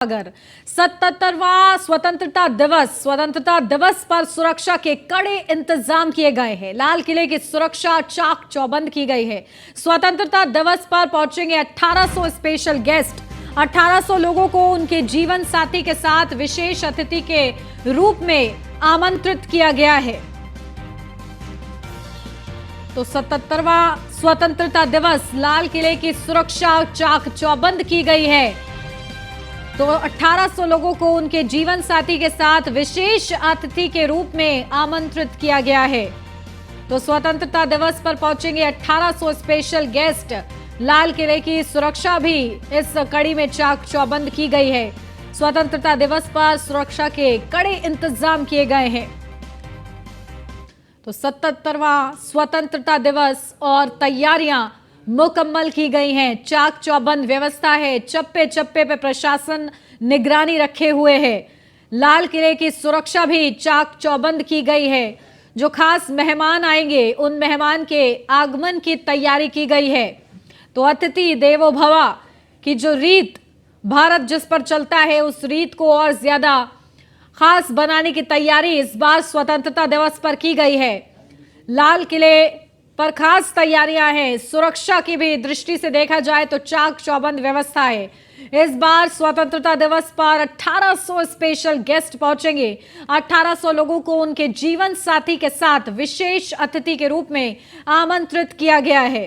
अगर 77वां स्वतंत्रता दिवस पर सुरक्षा के कड़े इंतजाम किए गए हैं। लाल किले की सुरक्षा चाक चौबंद की गई है। स्वतंत्रता दिवस पर पहुंचेंगे 1800 स्पेशल गेस्ट। 1800 लोगों को उनके जीवन साथी के साथ विशेष अतिथि के रूप में आमंत्रित किया गया है। तो 77वां स्वतंत्रता दिवस, लाल किले की सुरक्षा चाक चौबंद की गई है। तो 1800 लोगों को उनके जीवन साथी के साथ विशेष अतिथि के रूप में आमंत्रित किया गया है। तो स्वतंत्रता दिवस पर पहुंचेंगे 1800 स्पेशल गेस्ट। लाल किले की सुरक्षा भी इस कड़ी में चाक चौबंद की गई है। स्वतंत्रता दिवस पर सुरक्षा के कड़े इंतजाम किए गए हैं। तो 77वां स्वतंत्रता दिवस और तैयारियां मुकम्मल की गई हैं। चाक चौबंद व्यवस्था है। चप्पे चप्पे पे प्रशासन निगरानी रखे हुए है। लाल किले की सुरक्षा भी चाक चौबंद की गई है। जो खास मेहमान आएंगे उन मेहमान के आगमन की तैयारी की गई है। तो अतिथि देवो भव की जो रीत भारत जिस पर चलता है, उस रीत को और ज्यादा खास बनाने की तैयारी इस बार स्वतंत्रता दिवस पर की गई है। लाल किले पर खास तैयारियां हैं। सुरक्षा की भी दृष्टि से देखा जाए तो चाक चौबंद व्यवस्था है। इस बार स्वतंत्रता दिवस पर 1800 स्पेशल गेस्ट पहुंचेंगे। 1800 लोगों को उनके जीवन साथी के साथ विशेष अतिथि के रूप में आमंत्रित किया गया है।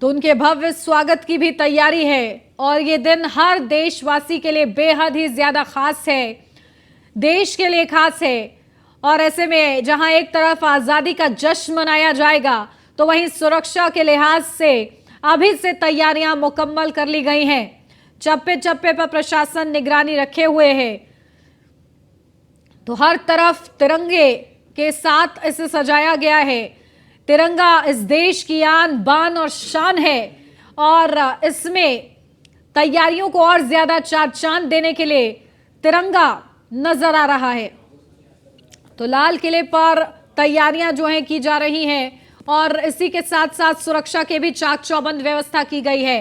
तो उनके भव्य स्वागत की भी तैयारी है। और ये दिन हर देशवासी के लिए बेहद ही ज्यादा खास है, देश के लिए खास है। और ऐसे में जहां एक तरफ आजादी का जश्न मनाया जाएगा, तो वहीं सुरक्षा के लिहाज से अभी से तैयारियां मुकम्मल कर ली गई हैं। चप्पे चप्पे पर प्रशासन निगरानी रखे हुए है। तो हर तरफ तिरंगे के साथ इसे सजाया गया है। तिरंगा इस देश की आन बान और शान है। और इसमें तैयारियों को और ज्यादा चार चांद देने के लिए तिरंगा नजर आ रहा है। तो लाल किले पर तैयारियां जो हैं की जा रही हैं। और इसी के साथ साथ सुरक्षा के भी चाक चौबंद व्यवस्था की गई है।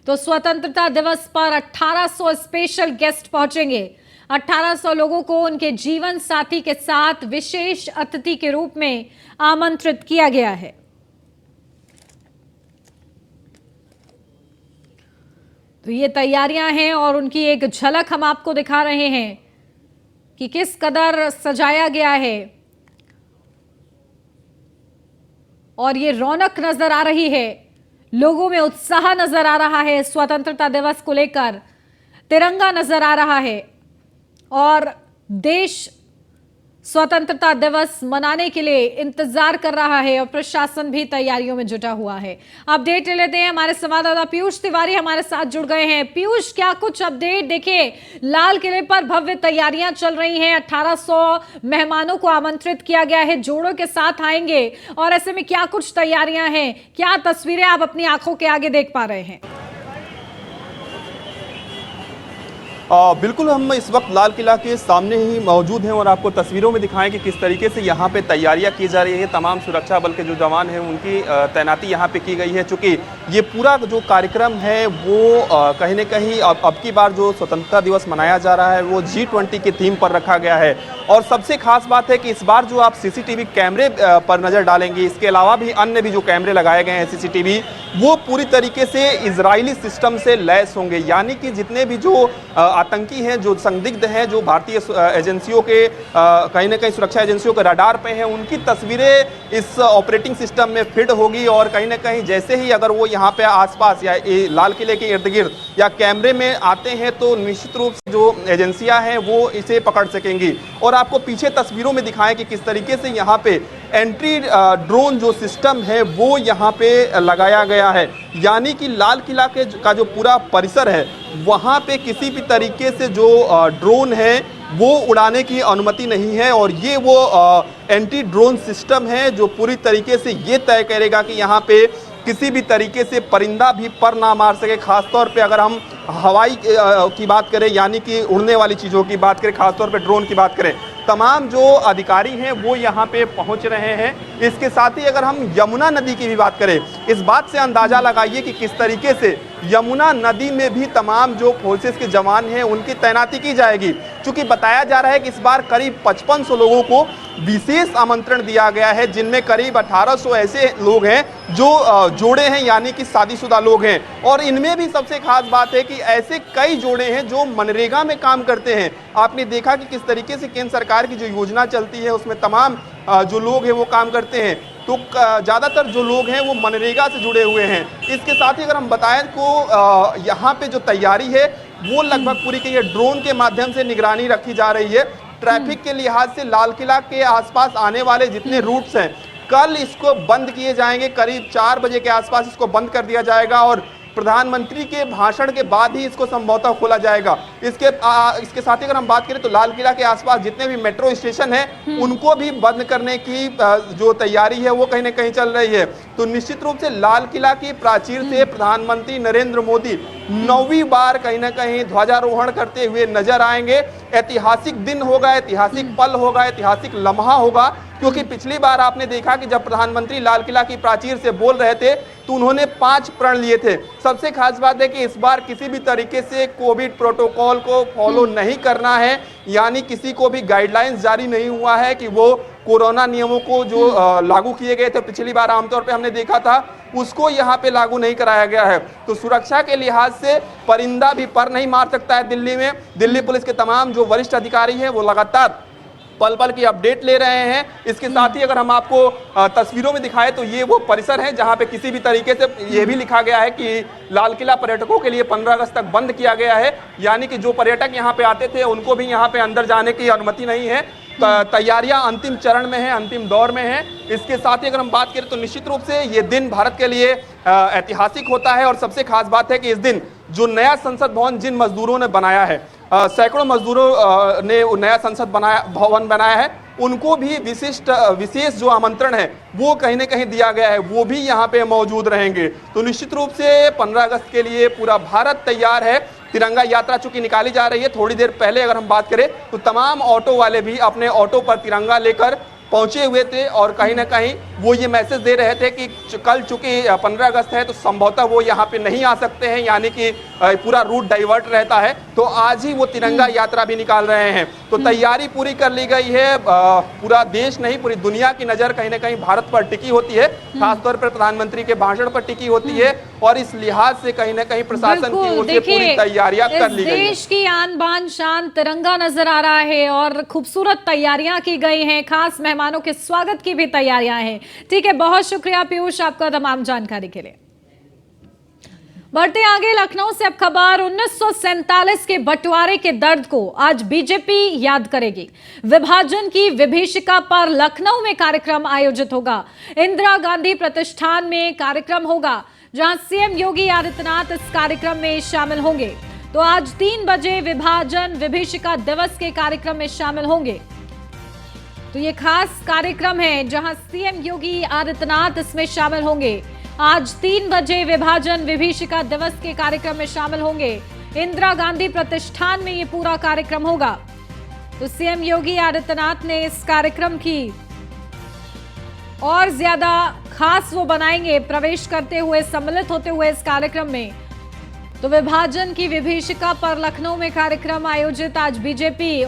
तो स्वतंत्रता दिवस पर 1800 स्पेशल गेस्ट पहुंचेंगे। 1800 लोगों को उनके जीवन साथी के साथ विशेष अतिथि के रूप में आमंत्रित किया गया है। तो ये तैयारियां हैं और उनकी एक झलक हम आपको दिखा रहे हैं कि किस कदर सजाया गया है। और ये रौनक नजर आ रही है, लोगों में उत्साह नजर आ रहा है। स्वतंत्रता दिवस को लेकर तिरंगा नजर आ रहा है और देश स्वतंत्रता दिवस मनाने के लिए इंतजार कर रहा है और प्रशासन भी तैयारियों में जुटा हुआ है। अपडेट ले लेते हैं, हमारे संवाददाता पीयूष तिवारी हमारे साथ जुड़ गए हैं। पीयूष, क्या कुछ अपडेट? देखिए, लाल किले पर भव्य तैयारियां चल रही हैं। 1800 मेहमानों को आमंत्रित किया गया है, जोड़ों के साथ आएंगे। और ऐसे में क्या कुछ तैयारियां हैं, क्या तस्वीरें आप अपनी आंखों के आगे देख पा रहे हैं? बिल्कुल, हम इस वक्त लाल किला के सामने ही मौजूद हैं और आपको तस्वीरों में दिखाएं कि किस तरीके से यहाँ पे तैयारियां की जा रही है। तमाम सुरक्षा बल के जो जवान हैं उनकी तैनाती यहाँ पे की गई है। चूँकि ये पूरा जो कार्यक्रम है वो कहीं न कहीं अब की बार जो स्वतंत्रता दिवस मनाया जा रहा है वो G20 की थीम पर रखा गया है। और सबसे खास बात है कि इस बार जो आप CCTV कैमरे पर नज़र डालेंगे, इसके अलावा भी अन्य भी जो कैमरे लगाए गए हैं CCTV, वो पूरी तरीके से इजरायली सिस्टम से लैस होंगे। यानी कि जितने भी जो आतंकी हैं, जो संदिग्ध हैं, जो भारतीय एजेंसियों के कहीं ना कहीं सुरक्षा एजेंसियों के रडार पे हैं, उनकी तस्वीरें इस ऑपरेटिंग सिस्टम में फिट होगी। और कहीं ना कहीं जैसे ही अगर वो यहाँ पे आसपास या लाल किले के इर्द गिर्द या कैमरे में आते हैं तो निश्चित रूप से जो एजेंसियां हैं वो इसे पकड़ सकेंगी। और आपको पीछे तस्वीरों में दिखाएं कि किस तरीके से यहाँ पे एंट्री ड्रोन जो सिस्टम है वो यहाँ पे लगाया गया है। यानी कि लाल किला का जो पूरा परिसर है वहाँ पे किसी भी तरीके से जो ड्रोन है वो उड़ाने की अनुमति नहीं है। और ये वो एंटी ड्रोन सिस्टम है जो पूरी तरीके से ये तय करेगा कि यहाँ पे किसी भी तरीके से परिंदा भी पर ना मार सके। खासतौर पे अगर हम हवाई की बात करें, यानी कि उड़ने वाली चीज़ों की बात करें, खासतौर पे ड्रोन की बात करें, तमाम जो अधिकारी हैं वो यहाँ पे पहुँच रहे हैं। इसके साथ ही अगर हम यमुना नदी की भी बात करें, इस बात से अंदाज़ा लगाइए कि किस तरीके से यमुना नदी में भी तमाम जो फोर्सेस के जवान हैं उनकी तैनाती की जाएगी। चूंकि बताया जा रहा है कि इस बार करीब 5500 लोगों को विशेष आमंत्रण दिया गया है, जिनमें करीब 1800 ऐसे लोग हैं जो जोड़े हैं, यानी कि शादीशुदा लोग हैं। और इनमें भी सबसे खास बात है कि ऐसे कई जोड़े हैं जो मनरेगा में काम करते हैं। आपने देखा कि किस तरीके से केंद्र सरकार की जो योजना चलती है उसमें तमाम जो लोग हैं वो काम करते हैं। तो ज़्यादातर जो लोग हैं वो मनरेगा से जुड़े हुए हैं। इसके साथ ही अगर हम बताएं तो यहाँ पे जो तैयारी है वो लगभग पूरी की ड्रोन के माध्यम से निगरानी रखी जा रही है। ट्रैफिक के लिहाज से लाल किला के आसपास आने वाले जितने रूट्स हैं कल इसको बंद किए जाएंगे। करीब 4 बजे के आसपास इसको बंद कर दिया जाएगा और प्रधानमंत्री के भाषण के बाद ही इसको संभवतः खोला जाएगा। इसके साथ ही अगर हम बात करें तो लाल किला के आसपास जितने भी मेट्रो स्टेशन हैं उनको भी बंद करने की जो तैयारी है वो कहीं ना कहीं चल रही है। तो निश्चित रूप से लाल किला की प्राचीर से प्रधानमंत्री नरेंद्र मोदी 9वीं बार कहीं ना कहीं ध्वजारोहण करते हुए नजर आएंगे। ऐतिहासिक दिन होगा, ऐतिहासिक पल होगा, ऐतिहासिक लम्हा होगा, क्योंकि पिछली बार आपने देखा कि जब प्रधानमंत्री लाल किला की प्राचीर से बोल रहे थे तो उन्होंने 5 प्रण लिए थे। सबसे खास बात है कि इस बार किसी भी तरीके से कोविड प्रोटोकॉल को फॉलो नहीं करना है, यानी किसी को भी गाइडलाइंस जारी नहीं हुआ है कि वो कोरोना नियमों को जो लागू किए गए थे पिछली बार आमतौर पे हमने देखा था उसको यहाँ पे लागू नहीं कराया गया है। तो सुरक्षा के लिहाज से परिंदा भी पर नहीं मार सकता है दिल्ली में। दिल्ली पुलिस के तमाम जो वरिष्ठ अधिकारी हैं वो लगातार पल पल की अपडेट ले रहे हैं। इसके साथ ही अगर हम आपको तस्वीरों में दिखाएं तो ये वो परिसर है जहां पे किसी भी तरीके से ये भी लिखा गया है कि लाल किला पर्यटकों के लिए 15 अगस्त तक बंद किया गया है, यानी कि जो पर्यटक यहां पे आते थे उनको भी यहां पे अंदर जाने की अनुमति नहीं है। तैयारियां अंतिम चरण में है, अंतिम दौर में है। इसके साथ ही अगर हम बात करें तो निश्चित रूप से ये दिन भारत के लिए ऐतिहासिक होता है। और सबसे खास बात है कि इस दिन जो नया संसद भवन जिन मजदूरों ने बनाया है, सैकड़ों मजदूरों ने नया संसद भवन बनाया है, उनको भी विशेष जो आमंत्रण है वो कहीं ना कहीं दिया गया है, वो भी यहाँ पे मौजूद रहेंगे। तो निश्चित रूप से 15 अगस्त के लिए पूरा भारत तैयार है। तिरंगा यात्रा चूंकि निकाली जा रही है, थोड़ी देर पहले अगर हम बात करें तो तमाम ऑटो वाले भी अपने ऑटो पर तिरंगा लेकर पहुंचे हुए थे और कहीं ना कहीं वो ये मैसेज दे रहे थे कि कल चूंकि 15 अगस्त है तो संभवतः वो यहाँ पे नहीं आ सकते हैं, यानी कि पूरा रूट डाइवर्ट रहता है, तो आज ही वो तिरंगा यात्रा भी निकाल रहे हैं। तो तैयारी पूरी कर ली गई है। पूरा देश नहीं, पूरी दुनिया की नज़र कहीं ना कहीं भारत पर टिकी होती है, खासतौर पर प्रधानमंत्री के भाषण पर टिकी होती है। और इस लिहाज से कहीं ना कहीं प्रशासन की ओर से पूरी तैयारियां कर ली गई है। देश की आन बान शान तिरंगा नजर आ रहा है और खूबसूरत तैयारियां की गई हैं, खास मेहमानों के स्वागत की भी तैयारियां हैं। ठीक है, बहुत शुक्रिया पीयूष आपका तमाम जानकारी के लिए। बढ़ते आगे, लखनऊ से अब खबर 1947 के बंटवारे के दर्द को आज बीजेपी याद करेगी। विभाजन की विभीषिका पर लखनऊ में कार्यक्रम आयोजित होगा। इंदिरा गांधी प्रतिष्ठान में कार्यक्रम होगा जहां सीएम योगी आदित्यनाथ इस कार्यक्रम में शामिल होंगे। तो आज 3 बजे विभाजन विभीषिका दिवस के कार्यक्रम में शामिल होंगे। तो ये खास कार्यक्रम है जहां सीएम योगी आदित्यनाथ इसमें शामिल होंगे। आज 3 बजे विभाजन विभीषिका दिवस के कार्यक्रम में शामिल होंगे। इंदिरा गांधी प्रतिष्ठान में ये पूरा कार्यक्रम होगा। तो सीएम योगी आदित्यनाथ ने इस कार्यक्रम की और ज्यादा खास वो बनाएंगे, प्रवेश करते हुए, सम्मिलित होते हुए इस कार्यक्रम में। तो विभाजन की विभीषिका पर लखनऊ में कार्यक्रम आयोजित। आज बीजेपी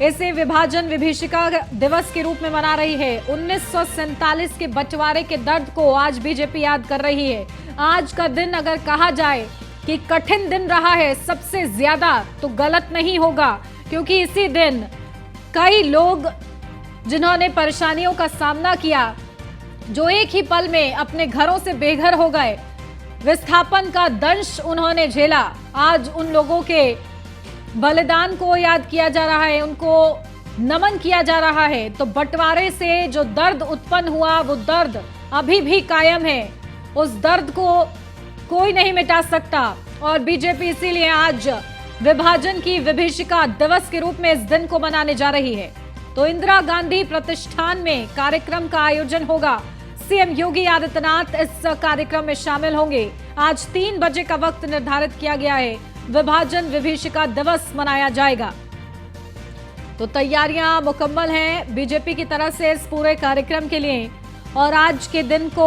इसे विभाजन विभीषिका दिवस के रूप में मना रही है। 1947 के बंटवारे के दर्द को आज बीजेपी याद कर रही है। आज का दिन अगर कहा जाए कि कठिन दिन रहा है सबसे ज्यादा, तो गलत नहीं होगा, क्योंकि इसी दिन कई लोग जिन्होंने परेशानियों का सामना किया, जो एक ही पल में अपने घरों से बेघर हो गए, विस्थापन का दंश उन्होंने झेला, आज उन लोगों के बलिदान को याद किया जा रहा है, उनको नमन किया जा रहा है। तो बंटवारे से जो दर्द उत्पन्न हुआ वो दर्द अभी भी कायम है, उस दर्द को कोई नहीं मिटा सकता। और बीजेपी इसीलिए आज विभाजन की विभीषिका दिवस के रूप में इस दिन को मनाने जा रही है। तो इंदिरा गांधी प्रतिष्ठान में कार्यक्रम का आयोजन होगा। सीएम योगी आदित्यनाथ इस कार्यक्रम में शामिल होंगे। आज 3 बजे का वक्त निर्धारित किया गया है। विभाजन विभीषिका दिवस मनाया जाएगा। तो तैयारियां मुकम्मल हैं बीजेपी की तरफ से इस पूरे कार्यक्रम के लिए। और आज के दिन को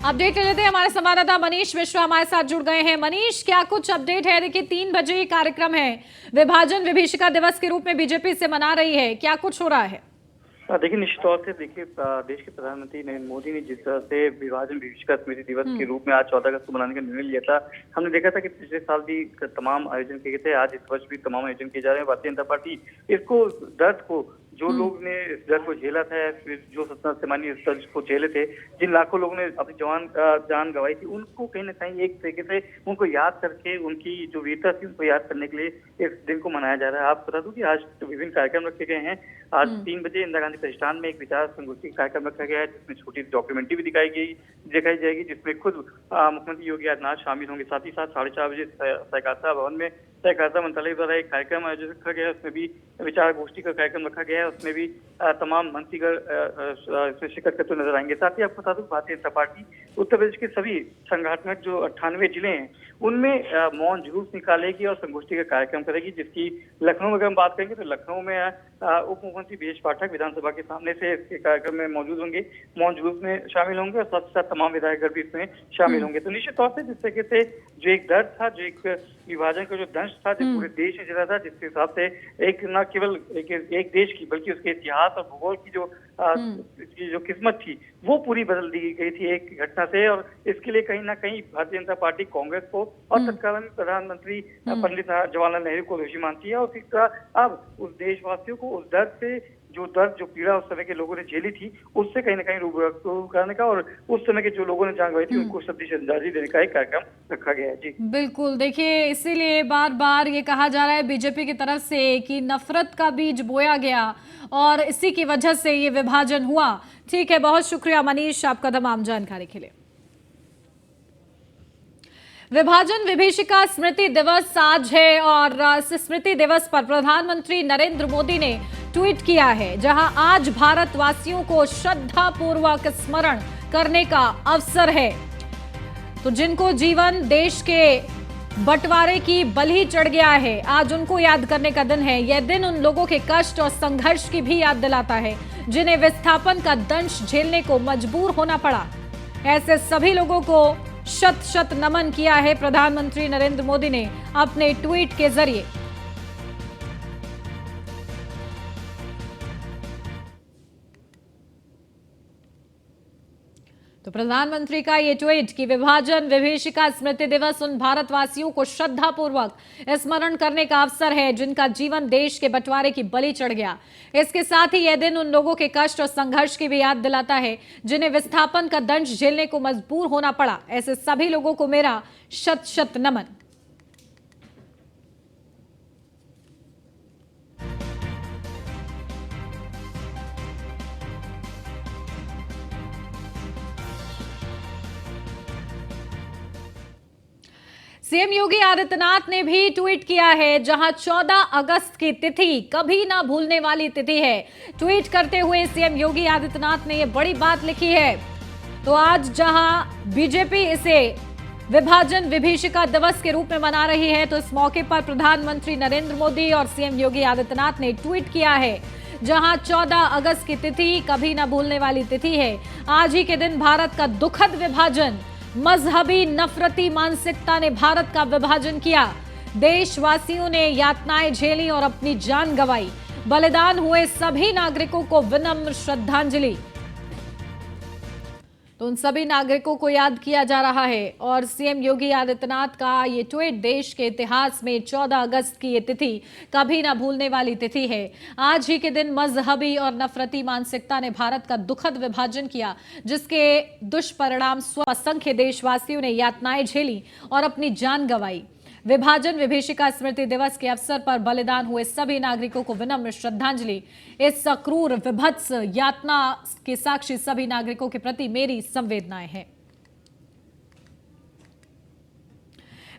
अपडेट ले लेते हैं, हमारे संवाददाता मनीष मिश्रा हमारे साथ जुड़ गए हैं। मनीष, क्या कुछ अपडेट है? देखिए 3 बजे ये कार्यक्रम है, विभाजन विभीषिका दिवस के रूप में बीजेपी से मना रही है, क्या कुछ हो रहा है? देखिए निश्चित तौर से देखिए देश के प्रधानमंत्री नरेंद्र मोदी ने जिस तरह से विभाजन विभीषिका स्मृति दिवस के रूप में आज 14 अगस्त को मनाने का निर्णय लिया था, हमने देखा था कि पिछले साल भी तमाम आयोजन किए गए थे, आज इस वर्ष भी तमाम आयोजन किए जा रहे हैं। भारतीय जनता पार्टी इसको दर्द को, जो लोग ने इस दर्द को झेला था, फिर जो सत्ता सेनानी इस दर्द को झेले थे, जिन लाखों लोगों ने अपनी जान गंवाई थी, उनको कहीं ना कहीं एक तरीके से उनको याद करके, उनकी जो वीरता थी उनको याद करने के लिए इस दिन को मनाया जा रहा है। आप बता दूं कि आज विभिन्न कार्यक्रम रखे गए हैं। आज 3 बजे इंदिरा गांधी प्रतिष्ठान में एक विचार संगोष्ठी कार्यक्रम रखा गया है, जिसमें छोटी डॉक्यूमेंट्री भी दिखाई जाएगी, जिसमें खुद मुख्यमंत्री योगी आदित्यनाथ शामिल होंगे। साथ ही साथ 4:30 बजे सहकारिता भवन में सहकारिता मंत्रालय द्वारा एक कार्यक्रम आयोजित रखा गया है, उसमें भी विचार गोष्ठी का कार्यक्रम रखा गया है, उसमें भी तमाम मंत्रीगण इसमें शिरकत करते नजर आएंगे। साथ ही आपको बता दूं भारतीय जनता पार्टी उत्तर प्रदेश के सभी संगठनक जो 98 जिले हैं उनमें मौन जुलूस निकालेगी और संगोष्ठी का कार्यक्रम करेगी, जिसकी लखनऊ में अगर हम बात करेंगे तो लखनऊ में उप मुख्यमंत्री ब्रिजेश पाठक विधानसभा के सामने से इसके कार्यक्रम में मौजूद होंगे, मौन जुलूस में शामिल होंगे और साथ ही साथ तमाम विधायकगण भी इसमें शामिल होंगे। तो निश्चित तौर से जिस तरीके से जो एक दर्द था, जो एक विभाजन का जो दंश था, जो पूरे देश ने झेला था, जिसके हिसाब से एक न केवल एक देश की बल्कि उसके इतिहास और भूगोल की जो किस्मत थी वो पूरी बदल दी गई थी एक घटना से। और इसके लिए कहीं ना कहीं भारतीय जनता पार्टी कांग्रेस को और तत्कालीन प्रधानमंत्री पंडित जवाहरलाल नेहरू को दोषी मानती है, और इस तरह अब उस देशवासियों को उस दर्द से जो पीड़ा उस समय के लोगों ने झेली थी उससे कहीं ना कहीं रूबरू करने का, और उस समय के जो लोगों ने जान गई थी उनको श्रद्धांजलि देने का एक कार्यक्रम रखा गया है। जी बिल्कुल, देखिए इसीलिए बार बार ये कहा जा रहा है बीजेपी की तरफ से कि नफरत का बीज बोया गया और इसी की वजह से ये विभाजन हुआ। ठीक है, बहुत शुक्रिया मनीष आपका तमाम जानकारी के लिए। विभाजन विभीषिका स्मृति दिवस आज है और इस स्मृति दिवस पर प्रधानमंत्री नरेंद्र मोदी ने ट्वीट किया है, जहां आज भारतवासियों को श्रद्धापूर्वक स्मरण करने का अवसर है। तो जिनको जीवन देश के बंटवारे की बलि चढ़ गया है, आज उनको याद करने का दिन है। यह दिन उन लोगों के कष्ट और संघर्ष की भी याद दिलाता है जिन्हें विस्थापन का दंश झेलने को मजबूर होना पड़ा। ऐसे सभी लोगों को शत शत नमन किया है प्रधानमंत्री नरेंद्र मोदी ने अपने ट्वीट के जरिए। तो प्रधानमंत्री का ये ट्वीट कि विभाजन विभीषिका स्मृति दिवस उन भारतवासियों को श्रद्धापूर्वक स्मरण करने का अवसर है जिनका जीवन देश के बंटवारे की बलि चढ़ गया। इसके साथ ही यह दिन उन लोगों के कष्ट और संघर्ष की भी याद दिलाता है जिन्हें विस्थापन का दंश झेलने को मजबूर होना पड़ा। ऐसे सभी लोगों को मेरा शत शत नमन। सीएम योगी आदित्यनाथ ने भी ट्वीट किया है, जहां 14 अगस्त की तिथि कभी ना भूलने वाली तिथि है। ट्वीट करते हुए सीएम योगी आदित्यनाथ ने यह बड़ी बात लिखी है। तो आज जहां बीजेपी इसे विभाजन विभीषिका दिवस के रूप में मना रही है, तो इस मौके पर प्रधानमंत्री नरेंद्र मोदी और सीएम योगी आदित्यनाथ ने ट्वीट किया है, जहां 14 अगस्त की तिथि कभी ना भूलने वाली तिथि है। आज ही के दिन भारत का दुखद विभाजन, मजहबी नफरती मानसिकता ने भारत का विभाजन किया। देशवासियों ने यातनाएं झेली और अपनी जान गंवाई। बलिदान हुए सभी नागरिकों को विनम्र श्रद्धांजलि। तो उन सभी नागरिकों को याद किया जा रहा है और सीएम योगी आदित्यनाथ का ये ट्वीट देश के इतिहास में 14 अगस्त की ये तिथि कभी ना भूलने वाली तिथि है। आज ही के दिन मजहबी और नफरती मानसिकता ने भारत का दुखद विभाजन किया, जिसके दुष्परिणाम स्वरूप असंख्य देशवासियों ने यातनाएं झेली और अपनी जान गंवाई। विभाजन विभीषिका स्मृति दिवस के अवसर पर बलिदान हुए सभी नागरिकों को विनम्र श्रद्धांजलि। इस क्रूर विभत्स यातना के साक्षी सभी नागरिकों के प्रति मेरी संवेदनाएं हैं।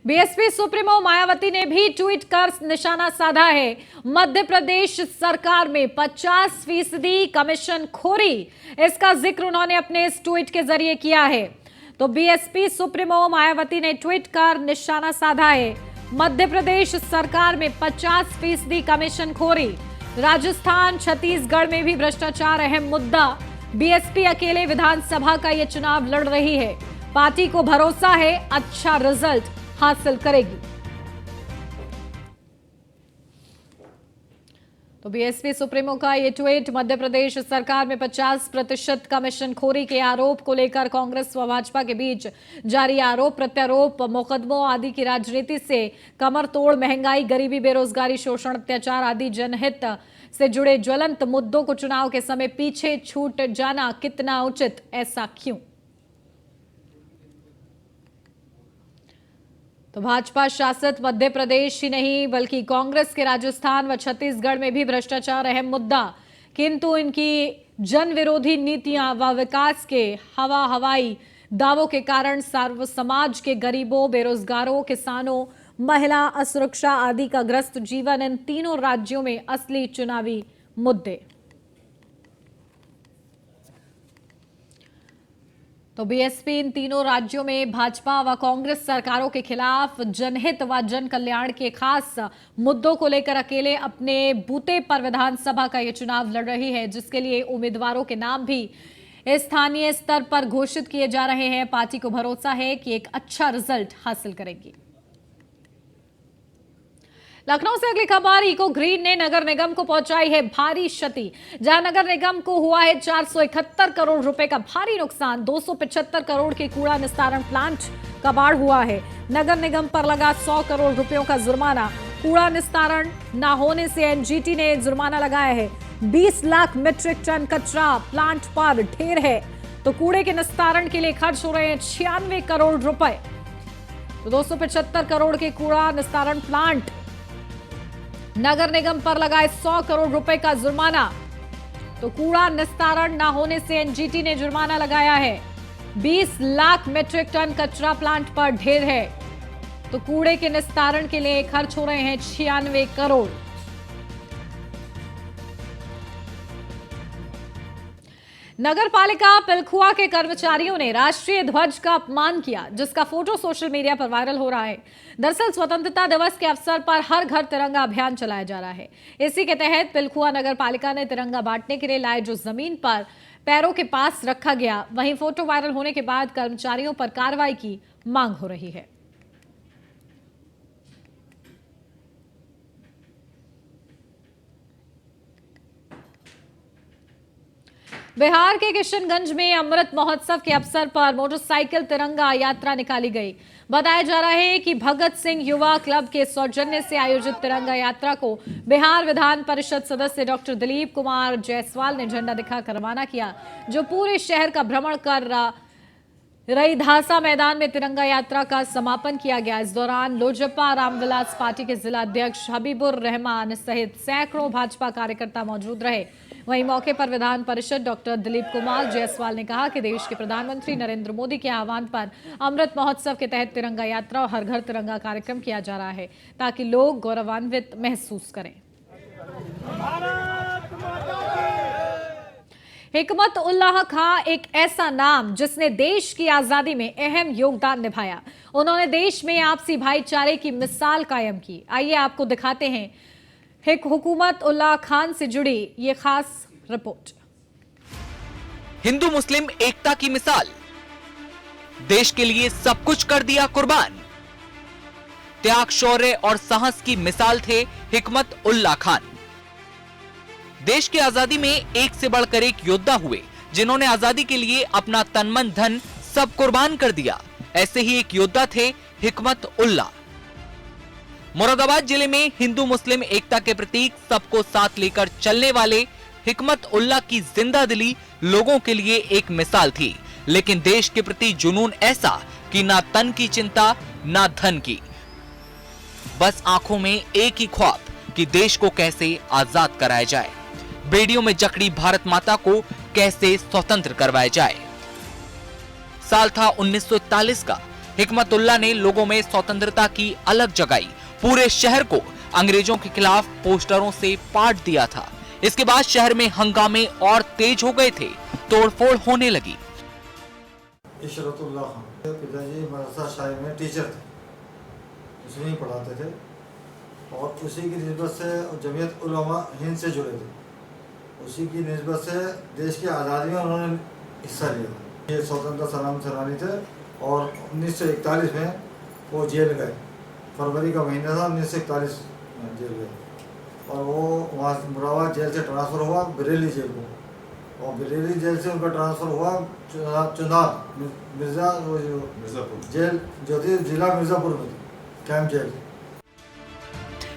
बीएसपी सुप्रीमो मायावती ने भी ट्वीट कर निशाना साधा है। मध्य प्रदेश सरकार में 50% कमीशन खोरी, इसका जिक्र उन्होंने अपने इस ट्वीट के जरिए किया है। तो बीएसपी सुप्रीमो मायावती ने ट्वीट कर निशाना साधा है, मध्य प्रदेश सरकार में 50% कमीशन खोरी। राजस्थान छत्तीसगढ़ में भी भ्रष्टाचार अहम मुद्दा। बीएसपी अकेले विधानसभा का ये चुनाव लड़ रही है। पार्टी को भरोसा है अच्छा रिजल्ट हासिल करेगी। तो बीएसपी सुप्रीमो का ये ट्वीट, मध्य प्रदेश सरकार में 50% कमीशनखोरी के आरोप को लेकर कांग्रेस व भाजपा के बीच जारी आरोप प्रत्यारोप मुकदमों आदि की राजनीति से कमर तोड़ महंगाई, गरीबी, बेरोजगारी, शोषण, अत्याचार आदि जनहित से जुड़े ज्वलंत मुद्दों को चुनाव के समय पीछे छूट जाना कितना उचित, ऐसा क्यों? तो भाजपा शासित मध्य प्रदेश ही नहीं बल्कि कांग्रेस के राजस्थान व छत्तीसगढ़ में भी भ्रष्टाचार अहम मुद्दा, किंतु इनकी जन विरोधी नीतियां व विकास के हवाई दावों के कारण सर्व समाज के गरीबों, बेरोजगारों, किसानों, महिला, असुरक्षा आदि का ग्रस्त जीवन इन तीनों राज्यों में असली चुनावी मुद्दे। तो बीएसपी इन तीनों राज्यों में भाजपा व कांग्रेस सरकारों के खिलाफ जनहित व जन कल्याण के खास मुद्दों को लेकर अकेले अपने बूते पर विधानसभा का ये चुनाव लड़ रही है, जिसके लिए उम्मीदवारों के नाम भी स्थानीय स्तर पर घोषित किए जा रहे हैं। पार्टी को भरोसा है कि एक अच्छा रिजल्ट हासिल करेगी। लखनऊ से अगली खबर, इको ग्रीन ने नगर निगम को पहुंचाई है भारी क्षति। जहां नगर निगम को हुआ है 471 करोड़ रुपए का भारी नुकसान, 275 करोड़ के कूड़ा निस्तारण प्लांट का बाढ़ हुआ है। नगर निगम पर लगा 100 करोड़ रुपयों का जुर्माना। कूड़ा निस्तारण न होने से एनजीटी ने जुर्माना लगाया है। 20 लाख मीट्रिक टन कचरा प्लांट पर ढेर है। तो कूड़े के निस्तारण के लिए खर्च हो रहे हैं 96 करोड़ रुपए। तो 275 करोड़ के कूड़ा निस्तारण प्लांट, नगर निगम पर लगाए 100 करोड़ रुपए का जुर्माना। तो कूड़ा निस्तारण न होने से एनजीटी ने जुर्माना लगाया है। 20 लाख मीट्रिक टन कचरा प्लांट पर ढेर है। तो कूड़े के निस्तारण के लिए खर्च हो रहे हैं 96 करोड़। नगर पालिका पिलखुआ के कर्मचारियों ने राष्ट्रीय ध्वज का अपमान किया, जिसका फोटो सोशल मीडिया पर वायरल हो रहा है। दरअसल स्वतंत्रता दिवस के अवसर पर हर घर तिरंगा अभियान चलाया जा रहा है। इसी के तहत पिलखुआ नगर पालिका ने तिरंगा बांटने के लिए लाए जो जमीन पर पैरों के पास रखा गया, वहीं फोटो वायरल होने के बाद कर्मचारियों पर कार्रवाई की मांग हो रही है। बिहार के किशनगंज में अमृत महोत्सव के अवसर पर मोटरसाइकिल तिरंगा यात्रा निकाली गई। बताया जा रहा है कि भगत सिंह युवा क्लब के सौजन्य से आयोजित तिरंगा यात्रा को बिहार विधान परिषद सदस्य डॉक्टर दिलीप कुमार जायसवाल ने झंडा दिखाकर रवाना किया, जो पूरे शहर का भ्रमण कर रईधासा मैदान में तिरंगा यात्रा का समापन किया गया। इस दौरान लोजपा रामविलास पार्टी के जिला अध्यक्ष हबीबुर रहमान सहित सैकड़ों भाजपा कार्यकर्ता मौजूद रहे। वहीं मौके पर विधान परिषद डॉक्टर दिलीप कुमार जायसवाल ने कहा कि देश के प्रधानमंत्री नरेंद्र मोदी के आह्वान पर अमृत महोत्सव के तहत तिरंगा यात्रा और हर घर तिरंगा कार्यक्रम किया जा रहा है, ताकि लोग गौरवान्वित महसूस करें। हिकमत उल्लाह खां एक ऐसा नाम जिसने देश की आजादी में अहम योगदान निभाया। उन्होंने देश में आपसी भाईचारे की मिसाल कायम की। आइए आपको दिखाते हैं हिकमत उल्लाह खान से जुड़ी ये खास रिपोर्ट। हिंदू मुस्लिम एकता की मिसाल, देश के लिए सब कुछ कर दिया कुर्बान। त्याग, शौर्य और साहस की मिसाल थे हिकमत उल्लाह खान। देश की आजादी में एक से बढ़कर एक योद्धा हुए, जिन्होंने आजादी के लिए अपना तन मन धन सब कुर्बान कर दिया। ऐसे ही एक योद्धा थे हिकमत उल्लाह। मुरादाबाद जिले में हिंदू मुस्लिम एकता के प्रतीक सबको साथ लेकर चलने वाले हिकमत उल्लाह की जिंदा दिली लोगों के लिए एक मिसाल थी, लेकिन देश के प्रति जुनून ऐसा कि ना तन की चिंता ना धन की, बस आंखों में एक ही ख्वाब कि देश को कैसे आजाद कराया जाए, बेड़ियों में जकड़ी भारत माता को कैसे स्वतंत्र करवाया जाए। साल था 1941 का। हिकमत उल्लाह ने लोगों में स्वतंत्रता की अलग जगाई। पूरे शहर को अंग्रेजों के खिलाफ पोस्टरों से पाट दिया था। इसके बाद शहर में हंगामे और तेज हो गए थे, तोड़फोड़ होने लगी। इशरतुल्लाह खान पिताजी मदरसा शाही में टीचर थे, उसमें ही पढ़ाते थे और उसी की निस्बत से जमीयत उलमा हिंद से जुड़े थे। उसी की निस्बत से देश की आज़ादी में उन्होंने हिस्सा लिया। ये स्वतंत्रता सलाम सेनानी थे और 1941 में वो जेल गए। फरवरी का महीना था 1941 में जेल गए और वो वहाँ मुरादाबाद जेल से ट्रांसफ़र हुआ बरेली जेल को और बरेली जेल से उनका ट्रांसफ़र हुआ चुनार मिर्ज़ापुर जेल जो थी जिला मिर्ज़ापुर में कैंप जेल।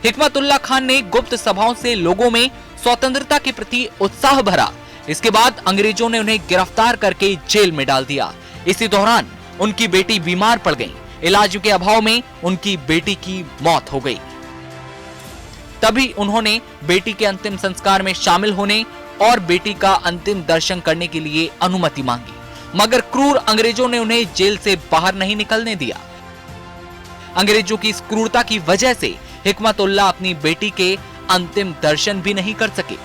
हिकमतुल्लाह खान ने गुप्त सभाओं से लोगों में स्वतंत्रता के प्रति उत्साह भरा। इसके बाद अंग्रेजों ने उन्हें गिरफ्तार करके जेल में डाल दिया। इसी दौरान उनकी बेटी बीमार पड़ गई। इलाज के अभाव में उनकी बेटी की मौत हो गई। तभी उन्होंने बेटी के अंतिम संस्कार में शामिल होने और बेटी का अंतिम दर्शन करने के लिए अनुमति मांगी, मगर क्रूर अंग्रेजों ने उन्हें जेल से बाहर नहीं निकलने दिया। अंग्रेजों की इस क्रूरता की वजह से हिकमतुल्लाह अपनी बेटी के अंतिम दर्शन भी नहीं कर सके।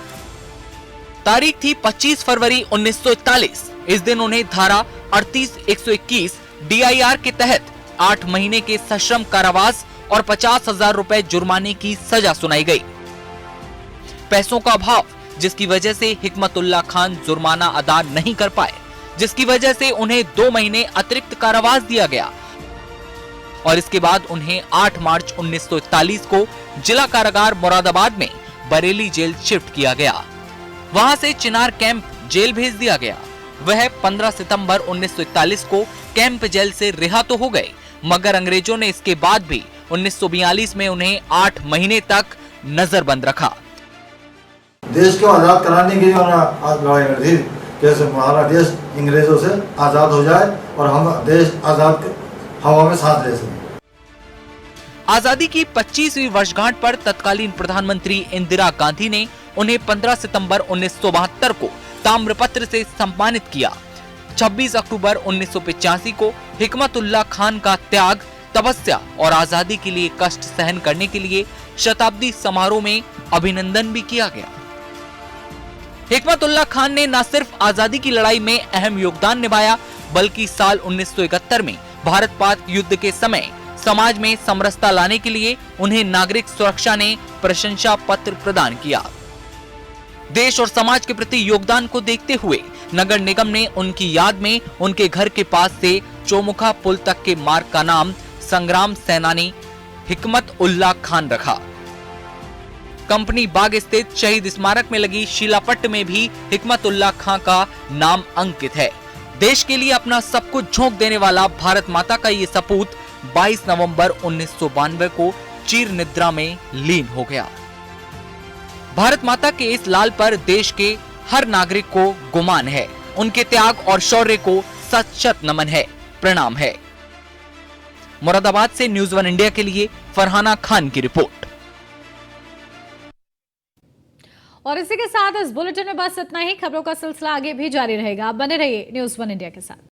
तारीख थी 25 फरवरी 1941। इस दिन उन्हें धारा 38-121 DIR के तहत 8 महीने के सश्रम कारावास और 50,000 रुपए जुर्माने की सजा सुनाई गई। पैसों का अभाव, जिसकी वजह से हिकमतुल्लाह खान जुर्माना अदा नहीं कर पाए, जिसकी वजह से उन्हें 2 महीने अतिरिक्त कारावास दिया गया और इसके बाद उन्हें 8 मार्च 1941 को जिला कारागार मुरादाबाद में बरेली जेल शिफ्ट किया गया। वहां से चिनार कैंप जेल भेज दिया गया। वह 15 सितंबर 1941 को कैंप जेल से रिहा तो हो गए, मगर अंग्रेजों ने इसके बाद भी 1942 में उन्हें 8 महीने तक नजरबंद रखा। देश को आज़ाद कराने के लिए उन्होंने लड़ाई लड़ी थी, जैसे हमारा देश अंग्रेजों से आज़ाद हो जाए और हम देश आज़ाद हवा में सांस ले सकें। आजादी की 25वीं वर्षगांठ पर तत्कालीन प्रधानमंत्री इंदिरा गांधी ने उन्हें 15 सितंबर 1972 को ताम्रपत्र से सम्मानित किया। 26 अक्टूबर 1985 को हिकमतुल्लाह खान का त्याग, तपस्या और आजादी के लिए कष्ट सहन करने के लिए शताब्दी समारोह में अभिनंदन भी किया गया। हिकमतुल्लाह खान ने न सिर्फ आजादी की लड़ाई में अहम योगदान निभाया, बल्कि साल 1971 में भारत पाक युद्ध के समय समाज में समरसता लाने के लिए उन्हें नागरिक सुरक्षा ने प्रशंसा पत्र प्रदान किया। देश और समाज के प्रति योगदान को देखते हुए नगर निगम ने उनकी याद में उनके घर के पास से चौमुखा पुल तक के मार्ग का नाम संग्राम सेनानी हिकमतुल्लाह खान रखा। कंपनी बाग स्थित शहीद स्मारक में लगी शिलापट्ट में भी हिकमतुल्लाह खान का नाम अंकित है। देश के लिए अपना सब कुछ झोंक देने वाला भारत माता का ये सपूत 22 नवंबर 1992 को चीर निद्रा में लीन हो गया। भारत माता के इस लाल पर देश के हर नागरिक को गुमान है। उनके त्याग और शौर्य को सत शत नमन है, प्रणाम है। मुरादाबाद से न्यूज़ 1 इंडिया के लिए फरहाना खान की रिपोर्ट। और इसी के साथ इस बुलेटिन में बस इतना ही। खबरों का सिलसिला आगे भी जारी रहेगा। आप बने रहिए न्यूज़ 1 इंडिया के साथ।